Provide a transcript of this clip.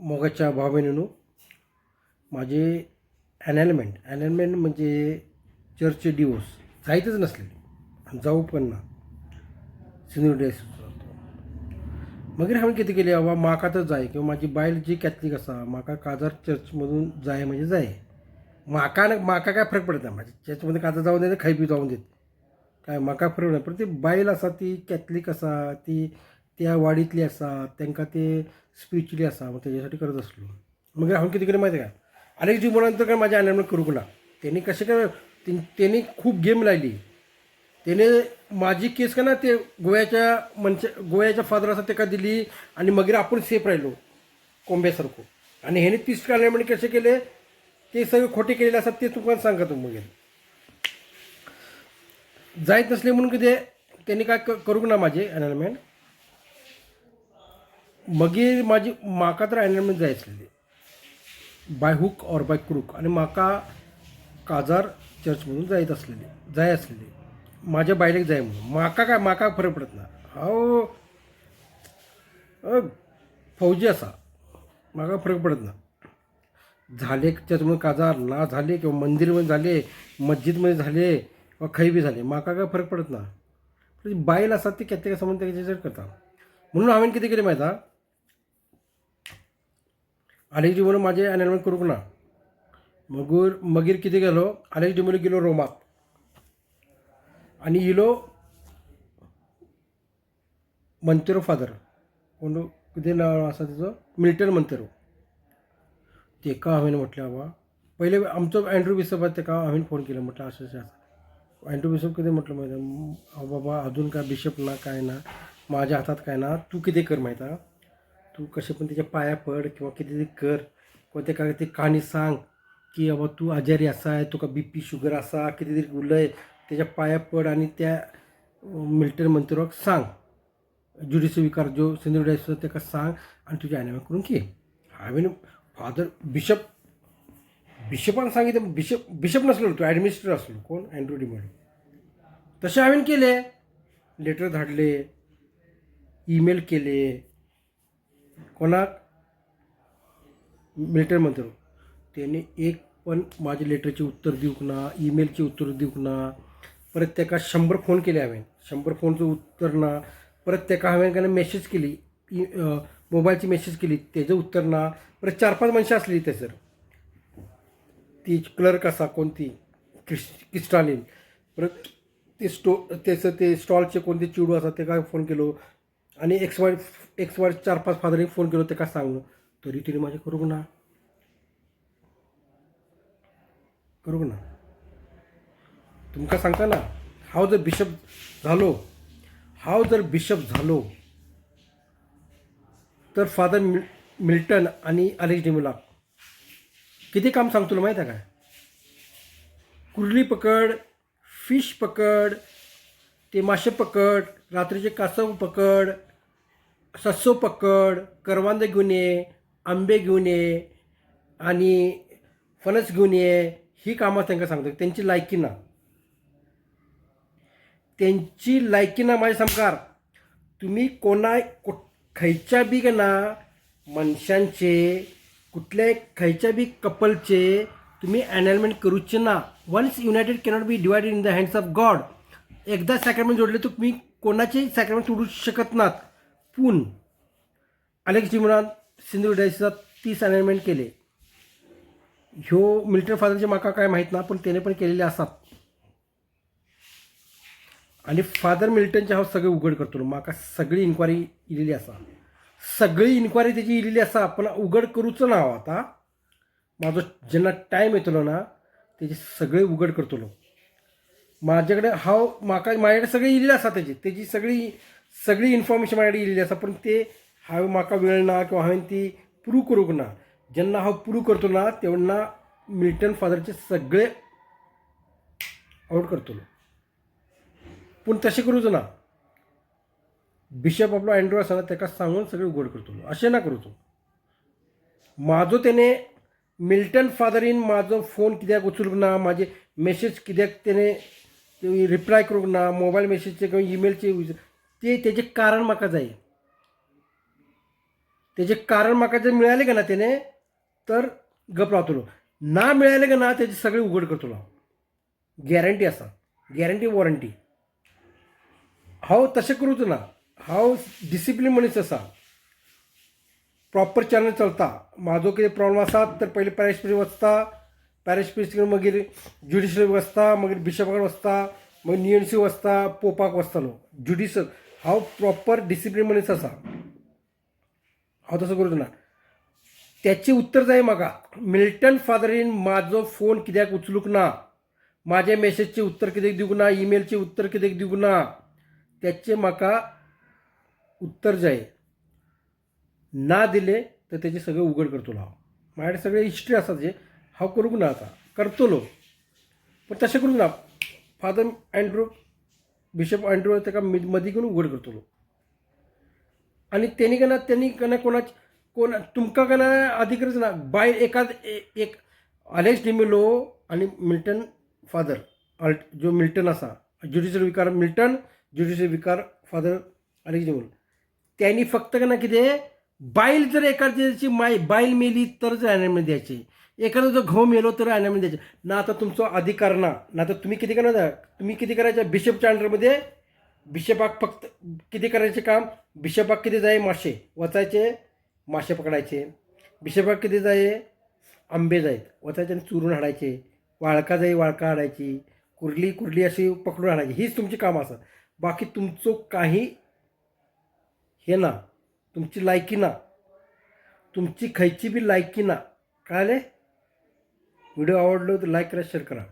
मोगाच्या भाव बहिणींनो, माझे ॲनॅलमेंट म्हणजे चर्चचे डिवोर्स जायतच नसलेले आणि जाऊ पण ना सिंधुदुर्ग मग हांवें कितें केलें बाबा म्हाका तर जाय किंवा माझी बायल जी कॅथलीक आसा म्हाका काजार चर्चमधून जाय म्हणजे जाय. म्हाका काय फरक पडत ना माझ्या चर्चमध्ये काजार जाऊन देत खंय बी जाऊन देत काय म्हाका फरक ना. पण ती बायल आसा ती कॅथलीक आसा ती त्या वाडींतली आसा तांकां ते स्पिरिच्युअली आसा मग त्याच्यासाठी करत आसलो. मग हांवें कितें केलें माहिती आहे का आनीक जीवनांत काय माझ्या ॲनॅलमेंट करूंक ना. त्यांनी कशें काय त्यांनी खूप गेम लायली. त्याने माझी केस का ना ते गोव्याच्या फादर आसा ताका दिली आणि मागीर आपूण सेफ राहिलो कोंब्यासारको. आणि हेणे 30 ॲनॅलमेंट कशें केले ते सगळे खोटे केलेले असतात ते तुमकां सांगता मागीर जायत नसले म्हणून कितें त्यांनी काय करूंक ना माझे ॲनॅलमेंट. मागीर म्हाका तर ॲनॅलमेंट जाय आसलेली by hook or by crook आणि म्हाका काजार चर्चमधून जाय आसलेली माझ्या बायलेक जाय म्हणून. म्हाका फरक पडत ना. हांव फौजी आसा म्हाका फरक पडत ना. झाले चर्चमधून काजार ना झाले किंवा मंदिरमध्ये झाले मस्जिदमध्ये झाले किंवा खंय बी झाले म्हाका काय फरक पडत ना. बायल आसा ती कॅथलीक आसा म्हणून तेजेर करता. म्हणून हांवें कितें केलें माहिती आसा आलेक म्हणून माझे ॲनॅलमेंट करूंक ना. मागीर कितें केलो आलेक डिमोलो गेलो रोमात आणि इलो मंतेरो फादर कोण कितें नांव आसा तेजो मिल्टन मंतेरो. ताका हांवें म्हटलें बाबा पयले आमचो एंड्रू बिशप ताका हांवें फोन केलो म्हटलं अशें अशें आसा. एंड्रू बिशप कितें म्हटलं माहिती हांव बाबा अजून काय बिशप ना काय ना माझ्या हातात काय ना तू कितें कर माहिती आसा तू कशें पण त्याच्या पांया पड किंवा कितें तरी कर किंवा ताका ती काणी सांग की बाबा तू आजारी आसाय तुका BP शुगर आसा कितें तरी उलय त्याच्या पांया पड आणि त्या मिल्टन मंतेरोक सांग ज्युडिशियल विकार जो सिंधुदुर्ग आसा ताका सांग आणि तुजें ॲनॅलमेंट करून घे. हांवें फादर बिशपान सांगितलें बिशप नसलो तो ॲडमिनिस्ट्रेटर आसलो कोण एंड्रू डिमोलो. तशें हांवें केलें लेटर धाडले ईमेल केले कोणाक मिल्टन मंतेरो. त्याने एक पण माझ्या लेटरचे उत्तर दिवंक ना ईमेलचे उत्तर दिवंक ना. परत ताका 100 फोन केले हांवें 100 फोनचं उत्तर ना. परत ताका हांवें केन्ना मॅसेज केली मोबायलची मॅसेज केली तेजं उत्तर ना. परत 4-5 मनशां आसली थंयसर ती क्लर्क आसा कोण ती क्रिस्टालीन. परत ते स्टॉलचे कोणते चिडू आसा ताका फोन केलो आणि XY 4-5 फादरीक फोन केलो ताका सांगलो तरी तिणे म्हाजें करूंक ना. तुमकां सांगता ना हांव जर बिशप झालो तर फादर मिल्टन आणि आलेक्स डिमोलाक किती काम सांगतलो माहिती आहे काय कुर्ली पकड फिश पकड ते मासे पकड रात्रीचे कासव पकड सस्सो पकड करवांदे घेऊन ये आंबे घेऊन ये आणि फणस घेऊन ये ही कामां तांकां सांगता. त्यांची लायकी ना माझ्या समकार. तुम्ही खंयच्या बी ना मनशांचे कुठल्याय खंयच्या बी कपलचे तुम्ही ॲनॅलमेंट करूचे ना. Once united cannot be divided in the hands of God. एकदा सॅक्रमेंट जोडले तुम्ही कोणाचेही सॅक्रमेंट सोडू शकत नात. पूण आलेक्स डिमोलान सिंधुदुर्ग 30 ॲनॅलमेंट केले. ह्यो मिल्टन फादरचे म्हाका काय माहीत ना पण त्याने पण केलेले असतात. आणि फादर मिल्टनचे हांव सगळे उघड करतलो. म्हाका सगळी इन्क्वायरी इलेली आसा तेजी इलेली आसा पण उघड करूचो ना हांव आतां. म्हाजो जेन्ना टायम येतलो ना तेजी सगळे उघड करतलो. म्हाजे कडेन म्हाजे कडेन सगळी इलेली आसा तेजी सगळी इन्फॉर्मेशन म्हाजे कडेन इलेली आसा पण ते म्हाका वेळ ना किंवा हांवें ती प्रूव करूंक ना. जेन्ना हांव प्रूव करतलो ना तेन्ना मिल्टन फादरचे सगळे आउट करतलो. पूण तशें करूचो ना. बिशप आपलो एंड्रू आसा ना ताका सांगून सगळें उघड करतलो अशें ना करूचो. म्हाजो तेणे मिल्टन फादरीन म्हाजो फोन कित्याक उचलूंक ना म्हाजे मॅसेज कित्याक तेणे रिप्लाय करूंक ना मोबायल मॅसेजचे किंवा ईमेलचे तेजें कारण म्हाका जाय. त्याचे कारण म्हाका जर मिळाले का ना त्याने तर गप रावतलो, ना मिळाले का ना त्याचे सगळे उघड करतलो हांव, गॅरंटी आसा, गॅरंटी वॉरंटी. हांव तशें करूच ना, हांव डिसिप्लीन मनीस आसा, प्रॉपर चॅनल चलता. म्हाजो कितें प्रॉब्लम आसा तर पयलीं पॅरिश प्रिन्स वचता, पॅरिश प्रिन्स मागीर ज्युडिशरी वचता, मागीर बिशपाक वचता, मागीर निएनसी वचता, पोपाक वचतालो ज्युडिशल. हांव प्रॉपर डिसिप्लीन मनीस आसा, हांव तसो करूच ना. त्याची उत्तर जाय म्हाका. मिल्टन फादरीन म्हाजो फोन कित्याक उचलूंक ना, माझ्या मेसेजचे उत्तर कित्याक दिवंक ना, ईमेलचे उत्तर कित्याक दिवंक ना, त्याचे म्हाका उत्तर जाय. ना दिले तर त्याचे सगळे उघड करतलो हांव. माझ्याकडे सगळे हिस्ट्री आसा जे हांव करूंक ना, आता करतलो पण तशें करूंक ना. फादर अँड्रू, बिशप अँड्रू ताका मदीं घेवन उघड करतलो. आणि त्यांनी कोण तुमकां केन्ना अधिकारच ना. बायल एक अलेक्स डिमेलो आणि मिल्टन फादर जो मिल्टन आसा, ज्युडिशियल विकार मिल्टन, ज्युडिशियल विकार फादर अलेक्स डिमेलो, त्यांनी फक्त केन्ना कितें, बायल जर एखाद्याची बायल मेली तरच ॲनायमेंट द्यायची, एखादा जो घाव मेलो तर ॲनायमेंट द्यायचे ना. आता तुमचा अधिकार ना, तर तुम्ही किती करणार, तुम्ही किती करायचं बिशपच्या अंडरमध्ये. बिशपाक फक्त किती करायचे काम, बिशपाक किती जाय, मासे वचायचे, मासे पकडायचे. बिशपाक किती जाय, आंबे जायत वचायचे आणि चुरून हाडायचे. वाळका जाई, वाळका हाडायची. कुर्ली अशी पकडून हाडायची. हीच तुमची कामं असतात. बाकी तुमचं काही हे ना, तुमची लायकी ना, तुमची खयची बी लायकी ना. कळले? व्हिडिओ आवडलो तर लाईक करा, शेअर करा.